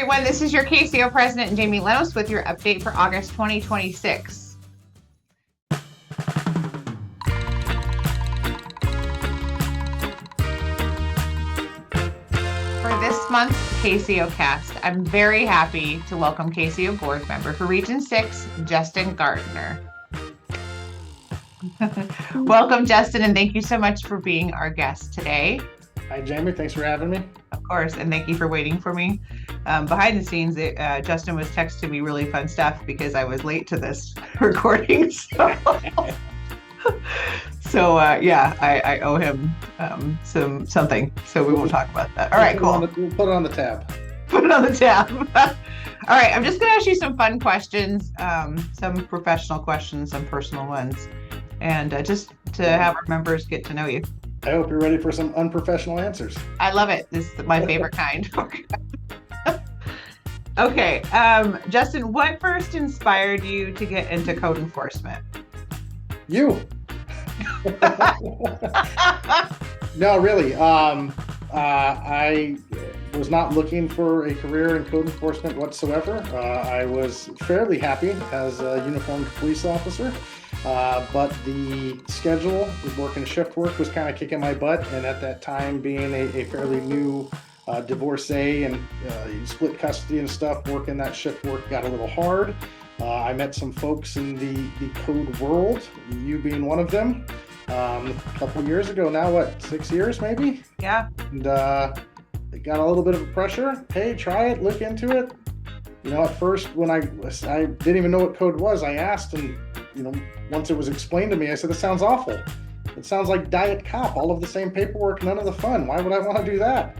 everyone. This is your CACEO President Jamie Lenos with your update for August 2026. For this month's CACEO Cast, I'm very happy to welcome CACEO Board Member for Region 6, Justin Gardner. Welcome, Justin, and thank you so much for being our guest today. Hi, Jamie. Thanks for having me. Of course, and thank you for waiting for me. Behind the scenes, Justin was texting me really fun stuff because I was late to this recording. So I owe him something. So we won't talk about that. All right, cool. We'll put it on the tab. Put it on the tab. All right, I'm just going to ask you some fun questions, some professional questions, some personal ones, and just to have our members get to know you. I hope you're ready for some unprofessional answers. I love it. This is my favorite kind. Okay, Justin, what first inspired you to get into code enforcement? You. No, really. I was not looking for a career in code enforcement whatsoever. I was fairly happy as a uniformed police officer. But the schedule, working shift work, was kind of kicking my butt. And at that time, being a fairly new divorcee and split custody and stuff, working that shift work got a little hard. I met some folks in the code world, you being one of them, a couple years ago now, 6 years maybe? Yeah. And it got a little bit of a pressure. Hey, try it, look into it. At first when I didn't even know what code was, I asked, and once it was explained to me, I said, "This sounds awful. It sounds like Diet Cop, all of the same paperwork, none of the fun. Why would I want to do that?"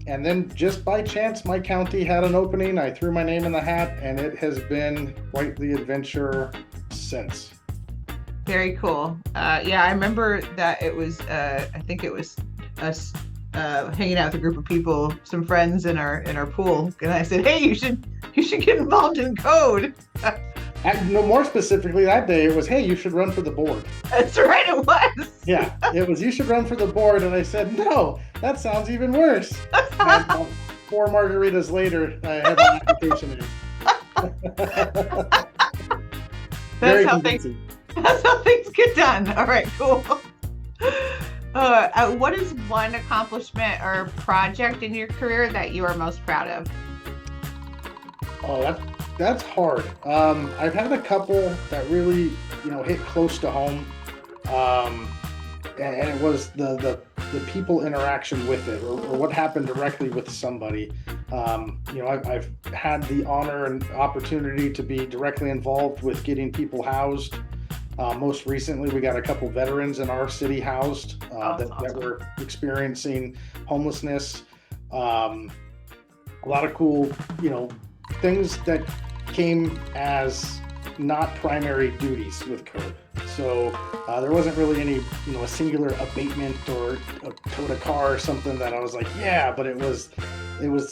And then just by chance, my county had an opening. I threw my name in the hat, and it has been quite the adventure since. Very cool. I remember that it was, I think it was us hanging out with a group of people, some friends in our pool, and I said, "Hey, you should get involved in code." More specifically that day, it was, "Hey, you should run for the board." That's right, it was. Yeah, it was, "You should run for the board," and I said, "No, that sounds even worse." And 4 margaritas later, I had my application in. That's how things get done. All right, cool. What is one accomplishment or project in your career that you are most proud of? Oh, that's hard. I've had a couple that really, hit close to home, and it was the people interaction with it, or what happened directly with somebody. I've had the honor and opportunity to be directly involved with getting people housed. Most recently, we got a couple veterans in our city housed that were experiencing homelessness. A lot of cool, things that came as not primary duties with code. So there wasn't really any, a singular abatement or a code a car or something that I was like, yeah, but it was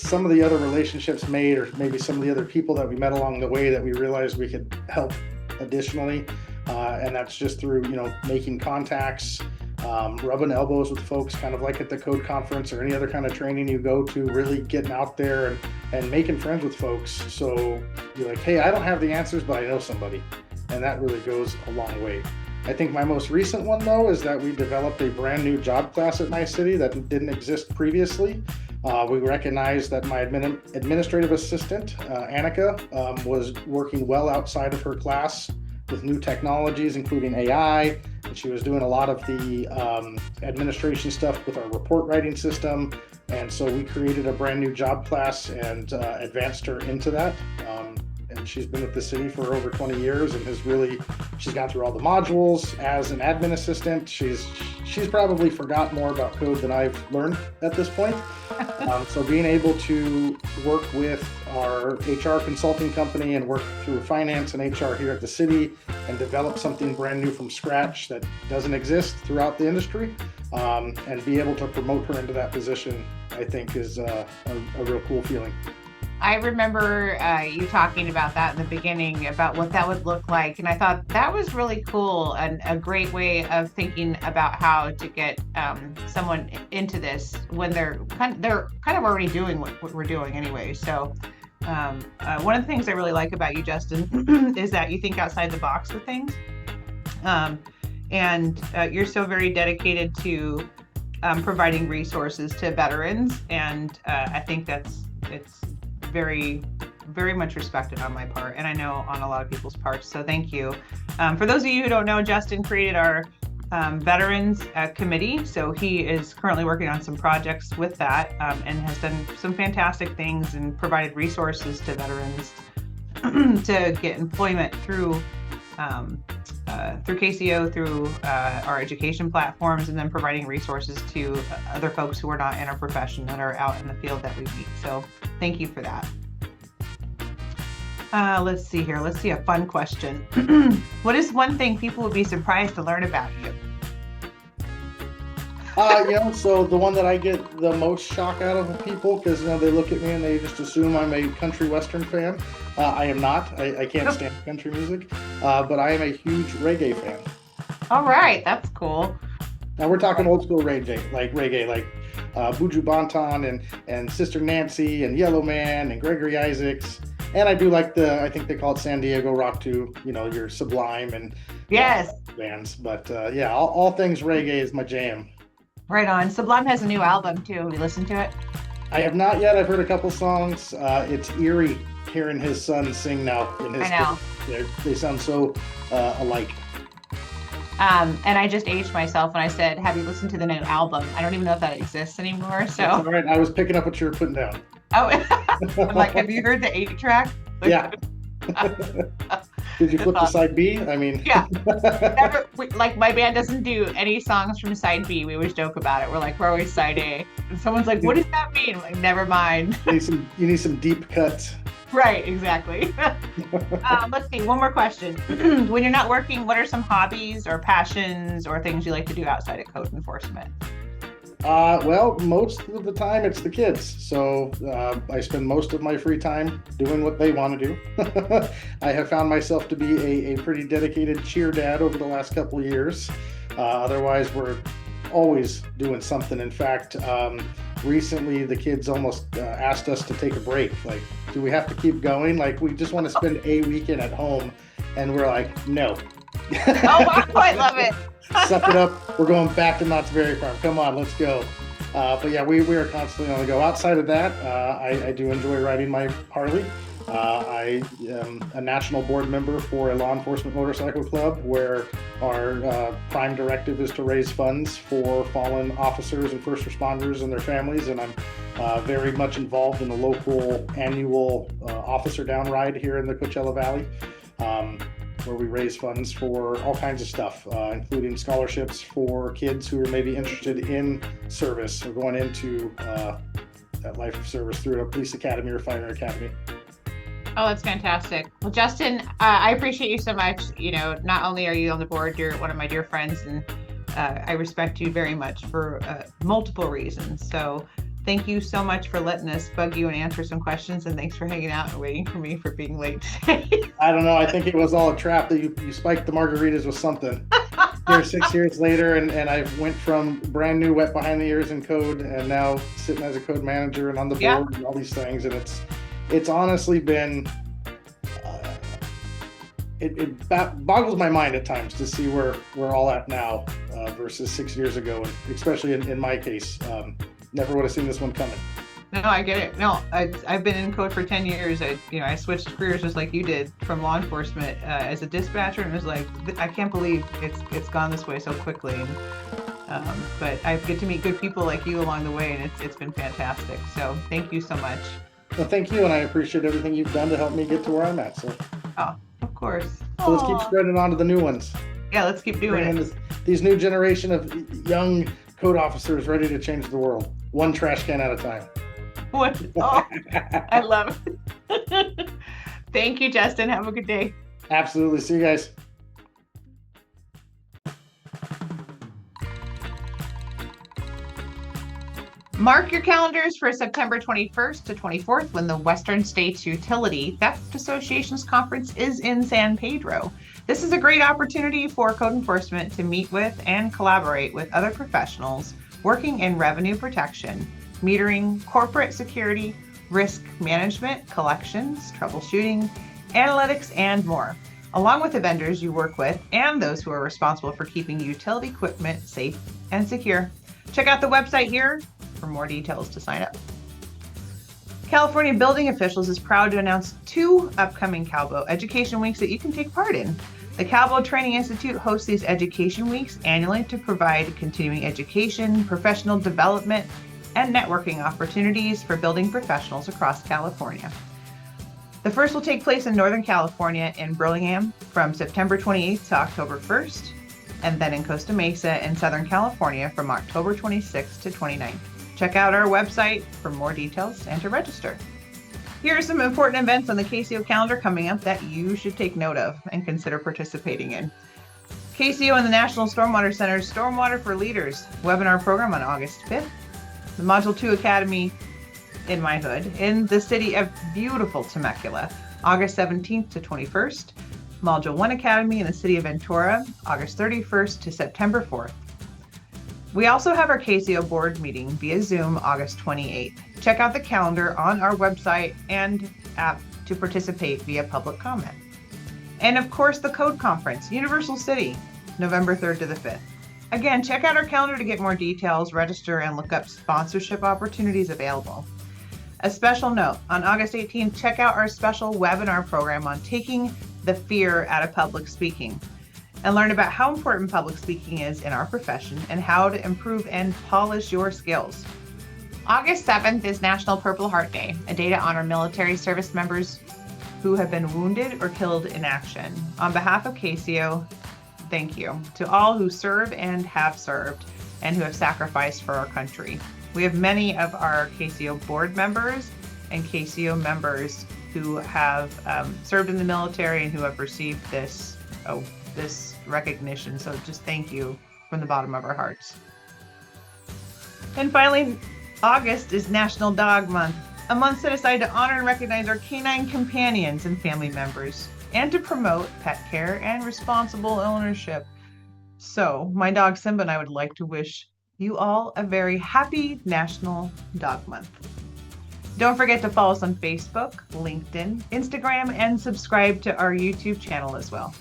some of the other relationships made, or maybe some of the other people that we met along the way that we realized we could help additionally. And that's just through, making contacts, rubbing elbows with folks, kind of like at the code conference or any other kind of training you go to, really getting out there and making friends with folks. So you're like, hey, I don't have the answers, but I know somebody. And that really goes a long way. I think my most recent one, though, is that we developed a brand new job class at my city that didn't exist previously. We recognized that my administrative assistant, Annika, was working well outside of her class with new technologies, including AI, and she was doing a lot of the administration stuff with our report writing system. And so we created a brand new job class and advanced her into that. And she's been with the city for over 20 years and she's gone through all the modules as an admin assistant. She's probably forgot more about code than I've learned at this point. So being able to work with our HR consulting company and work through finance and HR here at the city and develop something brand new from scratch that doesn't exist throughout the industry, and be able to promote her into that position, I think is a real cool feeling. I remember you talking about that in the beginning about what that would look like, and I thought that was really cool and a great way of thinking about how to get someone into this when they're kind of already doing what we're doing anyway. So one of the things I really like about you, Justin, is that you think outside the box with things, and you're so very dedicated to providing resources to veterans, and I think it's very, very much respected on my part, and I know on a lot of people's parts. So thank you. For those of you who don't know, Justin created our Veterans Committee. So he is currently working on some projects with that, and has done some fantastic things and provided resources to veterans to get employment through CACEO, through our education platforms, and then providing resources to other folks who are not in our profession that are out in the field that we meet. So thank you for that. Let's see here. Let's see a fun question. What is one thing people would be surprised to learn about you? So the one that I get the most shock out of people, because they look at me and they just assume I'm a country western fan. I am not. I can't stand country music, but I am a huge reggae fan. All right, that's cool. Now we're talking old school reggae, like Buju Banton and Sister Nancy and Yellow Man and Gregory Isaacs. And I do like I think they call it San Diego rock too, your Sublime and yes bands. But all things reggae is my jam. Right on. Sublime has a new album too. Have you listened to it? I have not yet. I've heard a couple songs. It's eerie hearing his son sing now. I know. They sound so alike. And I just aged myself when I said, have you listened to the new album? I don't even know if that exists anymore. So all right. I was picking up what you were putting down. Oh, I'm like, have you heard the 8-track? Yeah. Did you flip to side B? I mean, yeah. Like my band doesn't do any songs from side B. We always joke about it. We're always side A. And someone's like, what does that mean? I'm like, never mind. You need some deep cuts. Right, exactly. Let's see, one more question. When you're not working, what are some hobbies or passions or things you like to do outside of code enforcement? Well, most of the time it's the kids. So I spend most of my free time doing what they want to do. I have found myself to be a pretty dedicated cheer dad over the last couple of years. Otherwise, we're always doing something. In fact, recently the kids almost asked us to take a break. Like, do we have to keep going? Like, we just want to spend a weekend at home. And we're like, no. Oh, wow, I love it. Suck it up. We're going back to Knott's Berry Farm. Come on, let's go. But yeah, we are constantly on the go. Outside of that, I do enjoy riding my Harley. I am a national board member for a law enforcement motorcycle club where our prime directive is to raise funds for fallen officers and first responders and their families. And I'm very much involved in the local annual officer down ride here in the Coachella Valley. Where we raise funds for all kinds of stuff, including scholarships for kids who are maybe interested in service or going into that life of service through a police academy or fire academy. Oh, that's fantastic. Well, Justin, I appreciate you so much. Not only are you on the board, you're one of my dear friends, and I respect you very much for multiple reasons. So thank you so much for letting us bug you and answer some questions, and thanks for hanging out and waiting for me for being late today. I don't know. I think it was all a trap that you spiked the margaritas with something. Here 6 years later, and I went from brand new wet behind the ears in code, and now sitting as a code manager and on the board and all these things, and it's honestly been it boggles my mind at times to see where we're all at now versus 6 years ago, and especially in my case. Never would have seen this one coming. No, I get it. No, I've been in code for 10 years. I switched careers just like you did from law enforcement as a dispatcher, and it was like, I can't believe it's gone this way so quickly. But I get to meet good people like you along the way, and it's been fantastic. So thank you so much. Well, thank you, and I appreciate everything you've done to help me get to where I'm at. So. Oh, of course. So let's keep spreading on to the new ones. Yeah, let's keep doing it. These new generation of young code officers ready to change the world, one trash can at a time. Oh, I love it. Thank you, Justin. Have a good day. Absolutely. See you guys. Mark your calendars for September 21st to 24th when the Western States Utility Theft Association's conference is in San Pedro. This is a great opportunity for code enforcement to meet with and collaborate with other professionals working in revenue protection, metering, corporate security, risk management, collections, troubleshooting, analytics, and more, along with the vendors you work with and those who are responsible for keeping utility equipment safe and secure. Check out the website here for more details to sign up. California Building Officials is proud to announce 2 upcoming CALBO education weeks that you can take part in. The CALBO Training Institute hosts these education weeks annually to provide continuing education, professional development, and networking opportunities for building professionals across California. The first will take place in Northern California in Burlingame from September 28th to October 1st, and then in Costa Mesa in Southern California from October 26th to 29th. Check out our website for more details and to register. Here are some important events on the CACEO calendar coming up that you should take note of and consider participating in. CACEO and the National Stormwater Center's Stormwater for Leaders webinar program on August 5th. The Module 2 Academy in my hood in the city of beautiful Temecula, August 17th to 21st. Module 1 Academy in the city of Ventura, August 31st to September 4th. We also have our CACEO board meeting via Zoom August 28th. Check out the calendar on our website and app to participate via public comment. And of course, the Code Conference, Universal City, November 3rd to the 5th. Again, check out our calendar to get more details, register, and look up sponsorship opportunities available. A special note, on August 18th, check out our special webinar program on taking the fear out of public speaking and learn about how important public speaking is in our profession and how to improve and polish your skills. August 7th is National Purple Heart Day, a day to honor military service members who have been wounded or killed in action. On behalf of CACEO, thank you to all who serve and have served and who have sacrificed for our country. We have many of our CACEO board members and CACEO members who have served in the military and who have received this recognition. So just thank you from the bottom of our hearts. And finally, August is National Dog Month, a month set aside to honor and recognize our canine companions and family members, and to promote pet care and responsible ownership. So my dog Simba and I would like to wish you all a very happy National Dog Month. Don't forget to follow us on Facebook, LinkedIn, Instagram, and subscribe to our YouTube channel as well.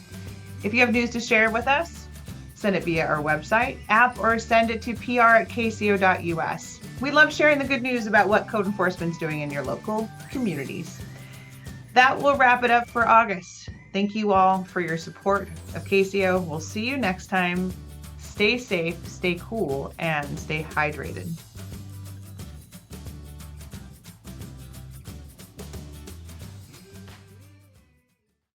If you have news to share with us, send it via our website, app, or send it to pr@caseo.us. We love sharing the good news about what code enforcement is doing in your local communities. That will wrap it up for August. Thank you all for your support of CACEO. We'll see you next time. Stay safe, stay cool, and stay hydrated.